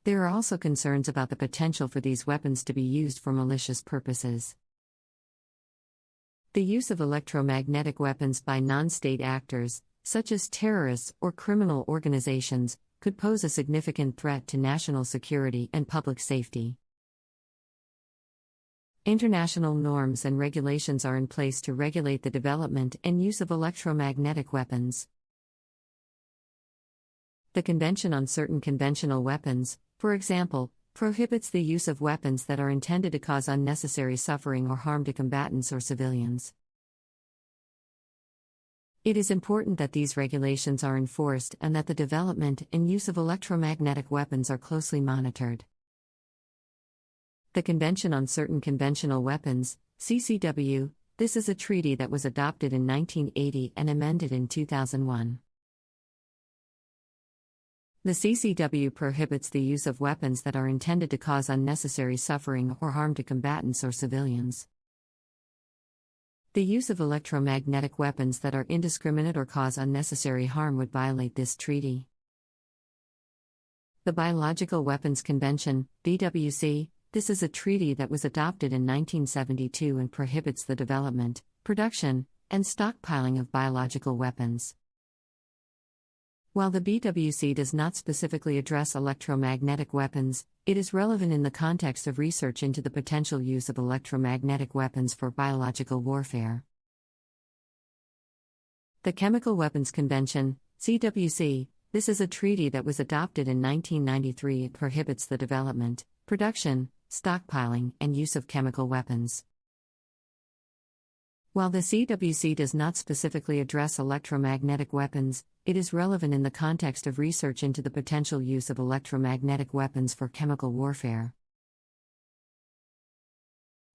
There are also concerns about the potential for these weapons to be used for malicious purposes. The use of electromagnetic weapons by non-state actors, such as terrorists or criminal organizations, could pose a significant threat to national security and public safety. International norms and regulations are in place to regulate the development and use of electromagnetic weapons. The Convention on Certain Conventional Weapons, for example, prohibits the use of weapons that are intended to cause unnecessary suffering or harm to combatants or civilians. It is important that these regulations are enforced and that the development and use of electromagnetic weapons are closely monitored. The Convention on Certain Conventional Weapons, CCW, this is a treaty that was adopted in 1980 and amended in 2001. The CCW prohibits the use of weapons that are intended to cause unnecessary suffering or harm to combatants or civilians. The use of electromagnetic weapons that are indiscriminate or cause unnecessary harm would violate this treaty. The Biological Weapons Convention, BWC, this is a treaty that was adopted in 1972 and prohibits the development, production, and stockpiling of biological weapons. While the BWC does not specifically address electromagnetic weapons, it is relevant in the context of research into the potential use of electromagnetic weapons for biological warfare. The Chemical Weapons Convention, CWC, this is a treaty that was adopted in 1993. It prohibits the development, production, stockpiling, and use of chemical weapons. While the CWC does not specifically address electromagnetic weapons, it is relevant in the context of research into the potential use of electromagnetic weapons for chemical warfare.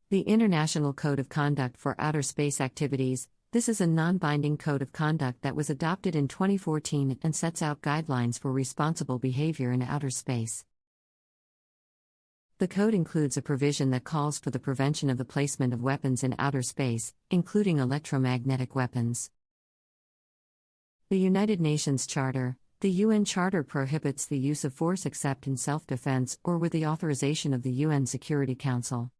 The International Code of Conduct for Outer Space Activities, this is a non-binding code of conduct that was adopted in 2014 and sets out guidelines for responsible behavior in outer space. The code includes a provision that calls for the prevention of the placement of weapons in outer space, including electromagnetic weapons. The United Nations Charter, the UN Charter prohibits the use of force except in self-defense or with the authorization of the UN Security Council.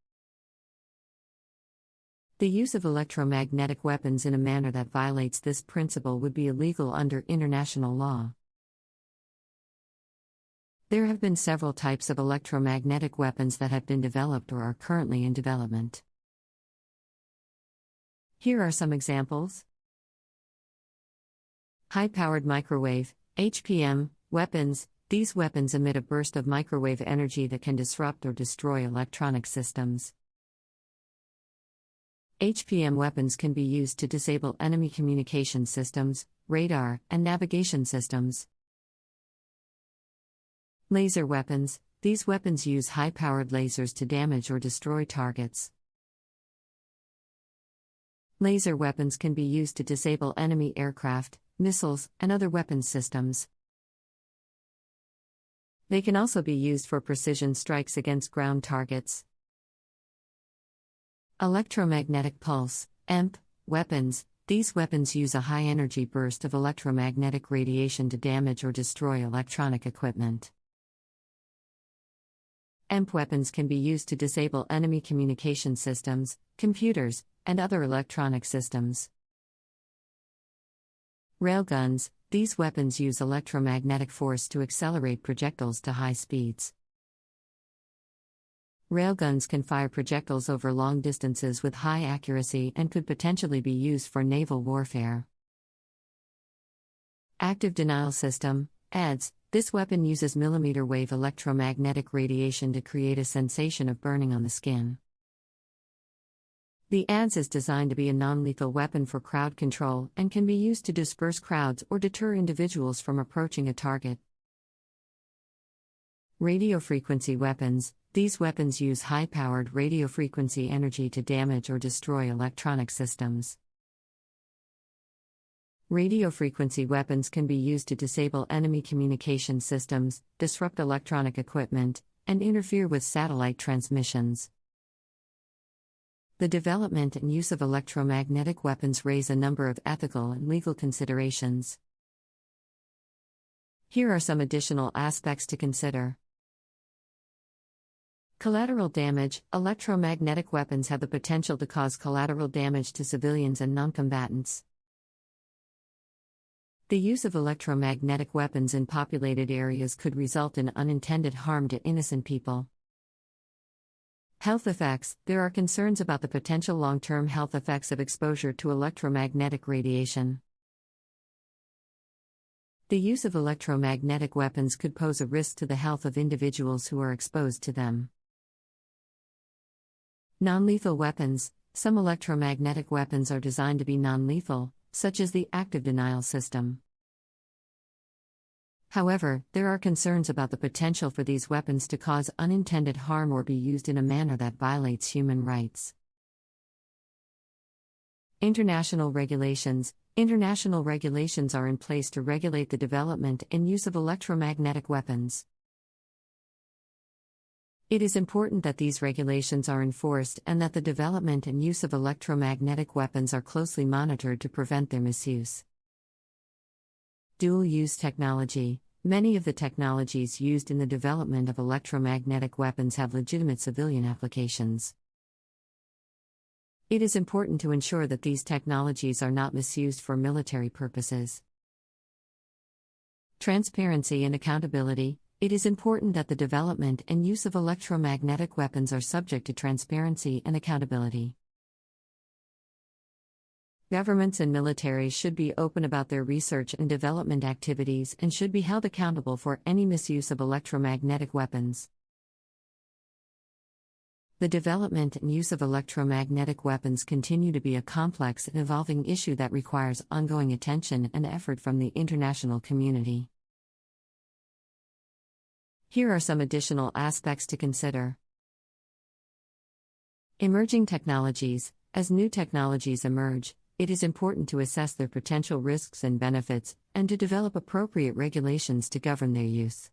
The use of electromagnetic weapons in a manner that violates this principle would be illegal under international law. There have been several types of electromagnetic weapons that have been developed or are currently in development. Here are some examples. High-powered microwave, HPM, weapons. These weapons emit a burst of microwave energy that can disrupt or destroy electronic systems. HPM weapons can be used to disable enemy communication systems, radar, and navigation systems. Laser weapons. These weapons use high-powered lasers to damage or destroy targets. Laser weapons can be used to disable enemy aircraft, missiles, and other weapons systems. They can also be used for precision strikes against ground targets. Electromagnetic pulse, EMP, Weapons. These weapons use a high-energy burst of electromagnetic radiation to damage or destroy electronic equipment. EMP weapons can be used to disable enemy communication systems, computers, and other electronic systems. Railguns. These weapons use electromagnetic force to accelerate projectiles to high speeds. Railguns can fire projectiles over long distances with high accuracy and could potentially be used for naval warfare. Active Denial System (ADS). This weapon uses millimeter wave electromagnetic radiation to create a sensation of burning on the skin. The ADS is designed to be a non-lethal weapon for crowd control and can be used to disperse crowds or deter individuals from approaching a target. Radiofrequency weapons. These weapons use high-powered radiofrequency energy to damage or destroy electronic systems. Radiofrequency weapons can be used to disable enemy communication systems, disrupt electronic equipment, and interfere with satellite transmissions. The development and use of electromagnetic weapons raise a number of ethical and legal considerations. Here are some additional aspects to consider. Collateral damage. Electromagnetic weapons have the potential to cause collateral damage to civilians and noncombatants. The use of electromagnetic weapons in populated areas could result in unintended harm to innocent people. Health effects. There are concerns about the potential long-term health effects of exposure to electromagnetic radiation. The use of electromagnetic weapons could pose a risk to the health of individuals who are exposed to them. Non-lethal weapons. Some electromagnetic weapons are designed to be non-lethal, such as the active denial system. However, there are concerns about the potential for these weapons to cause unintended harm or be used in a manner that violates human rights. International regulations. International regulations are in place to regulate the development and use of electromagnetic weapons. It is important that these regulations are enforced and that the development and use of electromagnetic weapons are closely monitored to prevent their misuse. Dual-use technology. Many of the technologies used in the development of electromagnetic weapons have legitimate civilian applications. It is important to ensure that these technologies are not misused for military purposes. Transparency and accountability. It is important that the development and use of electromagnetic weapons are subject to transparency and accountability. Governments and militaries should be open about their research and development activities and should be held accountable for any misuse of electromagnetic weapons. The development and use of electromagnetic weapons continue to be a complex and evolving issue that requires ongoing attention and effort from the international community. Here are some additional aspects to consider. Emerging technologies. As new technologies emerge, it is important to assess their potential risks and benefits, and to develop appropriate regulations to govern their use.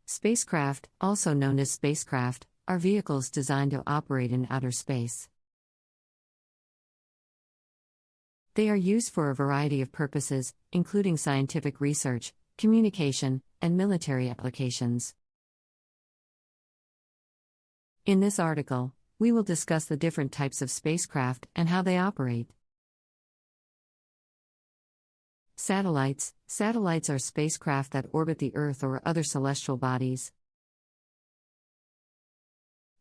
Spacecraft, also known as spacecraft, are vehicles designed to operate in outer space. They are used for a variety of purposes, including scientific research, communication, and military applications. In this article, we will discuss the different types of spacecraft and how they operate. Satellites. Satellites are spacecraft that orbit the Earth or other celestial bodies.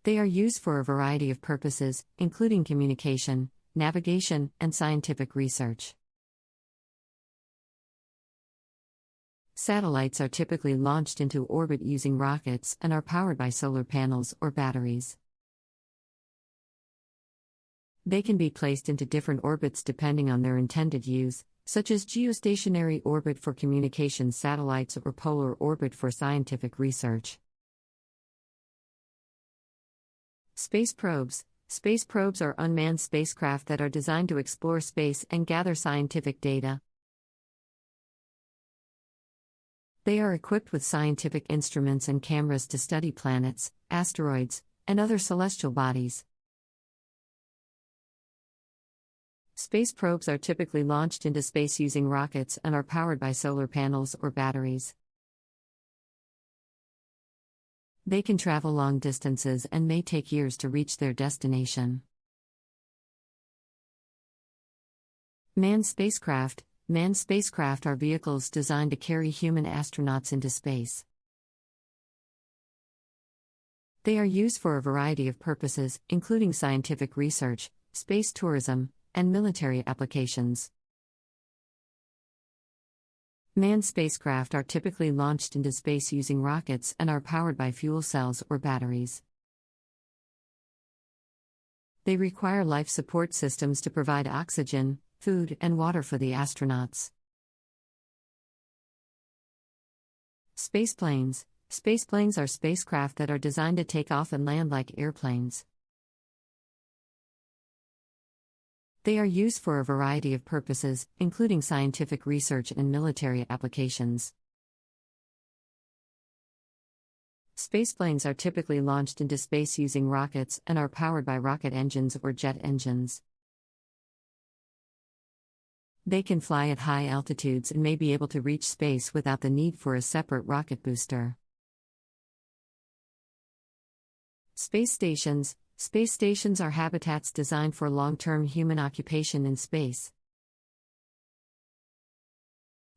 They are used for a variety of purposes, including communication, navigation, and scientific research. Satellites are typically launched into orbit using rockets and are powered by solar panels or batteries. They can be placed into different orbits depending on their intended use, such as geostationary orbit for communication satellites or polar orbit for scientific research. Space probes. Space probes are unmanned spacecraft that are designed to explore space and gather scientific data. They are equipped with scientific instruments and cameras to study planets, asteroids, and other celestial bodies. Space probes are typically launched into space using rockets and are powered by solar panels or batteries. They can travel long distances and may take years to reach their destination. Manned spacecraft. Manned spacecraft are vehicles designed to carry human astronauts into space. They are used for a variety of purposes, including scientific research, space tourism, and military applications. Manned spacecraft are typically launched into space using rockets and are powered by fuel cells or batteries. They require life support systems to provide oxygen, food, and water for the astronauts. Spaceplanes. Spaceplanes are spacecraft that are designed to take off and land like airplanes. They are used for a variety of purposes, including scientific research and military applications. Spaceplanes are typically launched into space using rockets and are powered by rocket engines or jet engines. They can fly at high altitudes and may be able to reach space without the need for a separate rocket booster. Space stations. Space stations are habitats designed for long-term human occupation in space.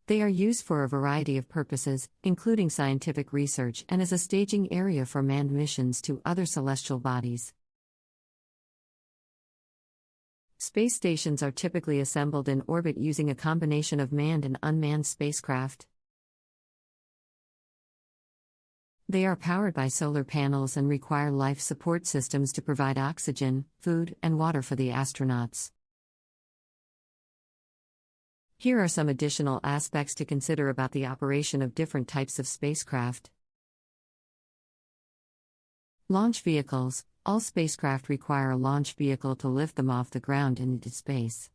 They are used for a variety of purposes, including scientific research and as a staging area for manned missions to other celestial bodies. Space stations are typically assembled in orbit using a combination of manned and unmanned spacecraft. They are powered by solar panels and require life support systems to provide oxygen, food, and water for the astronauts. Here are some additional aspects to consider about the operation of different types of spacecraft. Launch vehicles. All spacecraft require a launch vehicle to lift them off the ground and into space.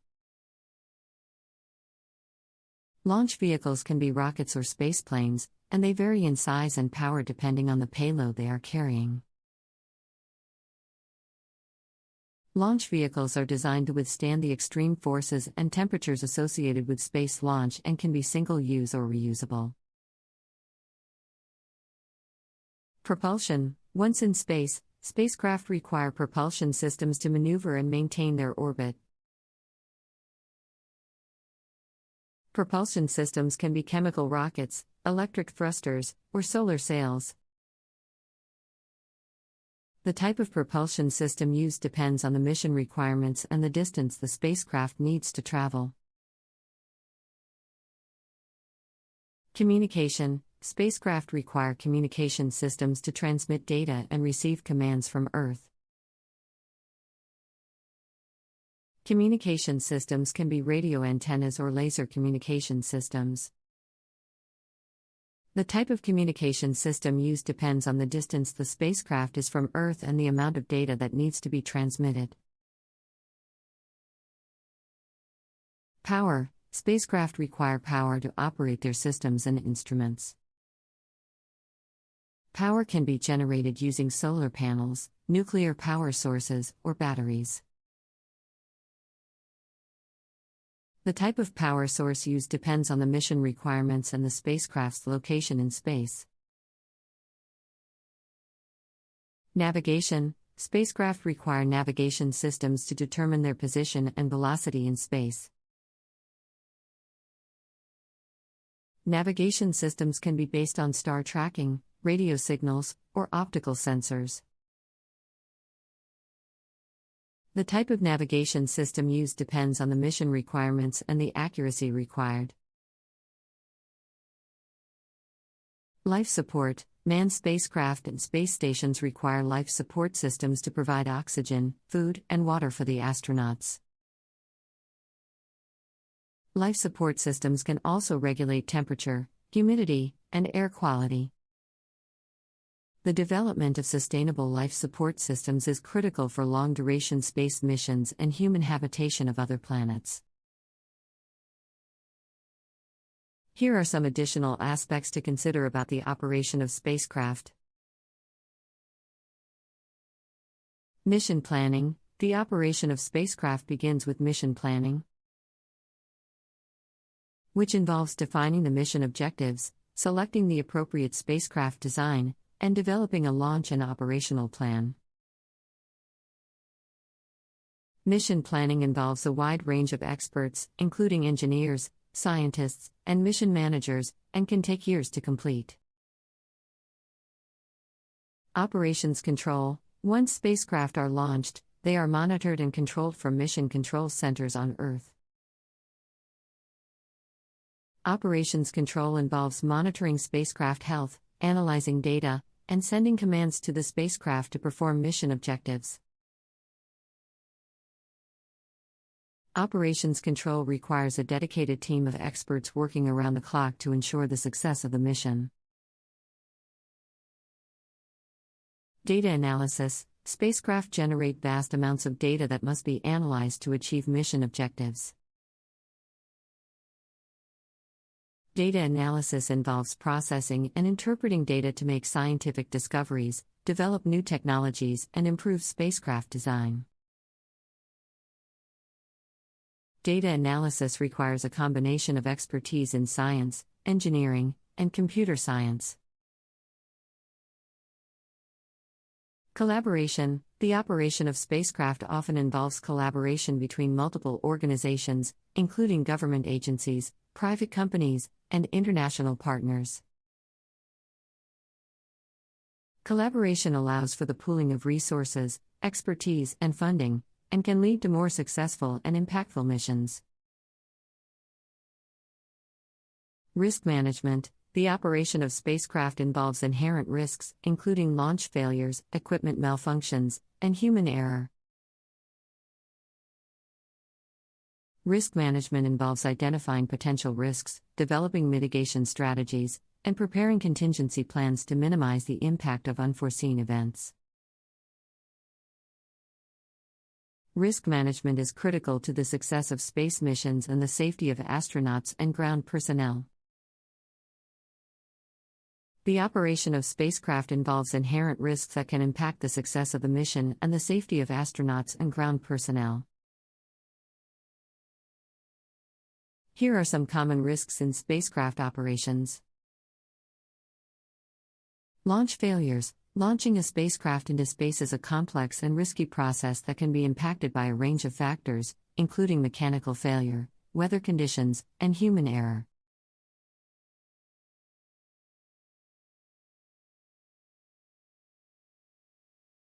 Launch vehicles can be rockets or spaceplanes, and they vary in size and power depending on the payload they are carrying. Launch vehicles are designed to withstand the extreme forces and temperatures associated with space launch and can be single-use or reusable. Propulsion. Once in space, spacecraft require propulsion systems to maneuver and maintain their orbit. Propulsion systems can be chemical rockets, electric thrusters, or solar sails. The type of propulsion system used depends on the mission requirements and the distance the spacecraft needs to travel. Communication. Spacecraft require communication systems to transmit data and receive commands from Earth. Communication systems can be radio antennas or laser communication systems. The type of communication system used depends on the distance the spacecraft is from Earth and the amount of data that needs to be transmitted. Power. Spacecraft require power to operate their systems and instruments. Power can be generated using solar panels, nuclear power sources, or batteries. The type of power source used depends on the mission requirements and the spacecraft's location in space. Navigation. Spacecraft require navigation systems to determine their position and velocity in space. Navigation systems can be based on star tracking, radio signals, or optical sensors. The type of navigation system used depends on the mission requirements and the accuracy required. Life support. Manned spacecraft and space stations require life support systems to provide oxygen, food, and water for the astronauts. Life support systems can also regulate temperature, humidity, and air quality. The development of sustainable life support systems is critical for long-duration space missions and human habitation of other planets. Here are some additional aspects to consider about the operation of spacecraft. Mission planning. The operation of spacecraft begins with mission planning, which involves defining the mission objectives, selecting the appropriate spacecraft design, and developing a launch and operational plan. Mission planning involves a wide range of experts, including engineers, scientists, and mission managers, and can take years to complete. Operations control. Once spacecraft are launched, they are monitored and controlled from mission control centers on Earth. Operations control involves monitoring spacecraft health, analyzing data, and sending commands to the spacecraft to perform mission objectives. Operations control requires a dedicated team of experts working around the clock to ensure the success of the mission. Data analysis. Spacecraft generate vast amounts of data that must be analyzed to achieve mission objectives. Data analysis involves processing and interpreting data to make scientific discoveries, develop new technologies, and improve spacecraft design. Data analysis requires a combination of expertise in science, engineering, and computer science. Collaboration. The operation of spacecraft often involves collaboration between multiple organizations, including government agencies, private companies, and international partners. Collaboration allows for the pooling of resources, expertise, and funding, and can lead to more successful and impactful missions. Risk management. The operation of spacecraft involves inherent risks, including launch failures, equipment malfunctions, and human error. Risk management involves identifying potential risks, developing mitigation strategies, and preparing contingency plans to minimize the impact of unforeseen events. Risk management is critical to the success of space missions and the safety of astronauts and ground personnel. The operation of spacecraft involves inherent risks that can impact the success of the mission and the safety of astronauts and ground personnel. Here are some common risks in spacecraft operations. Launch failures. Launching a spacecraft into space is a complex and risky process that can be impacted by a range of factors, including mechanical failure, weather conditions, and human error.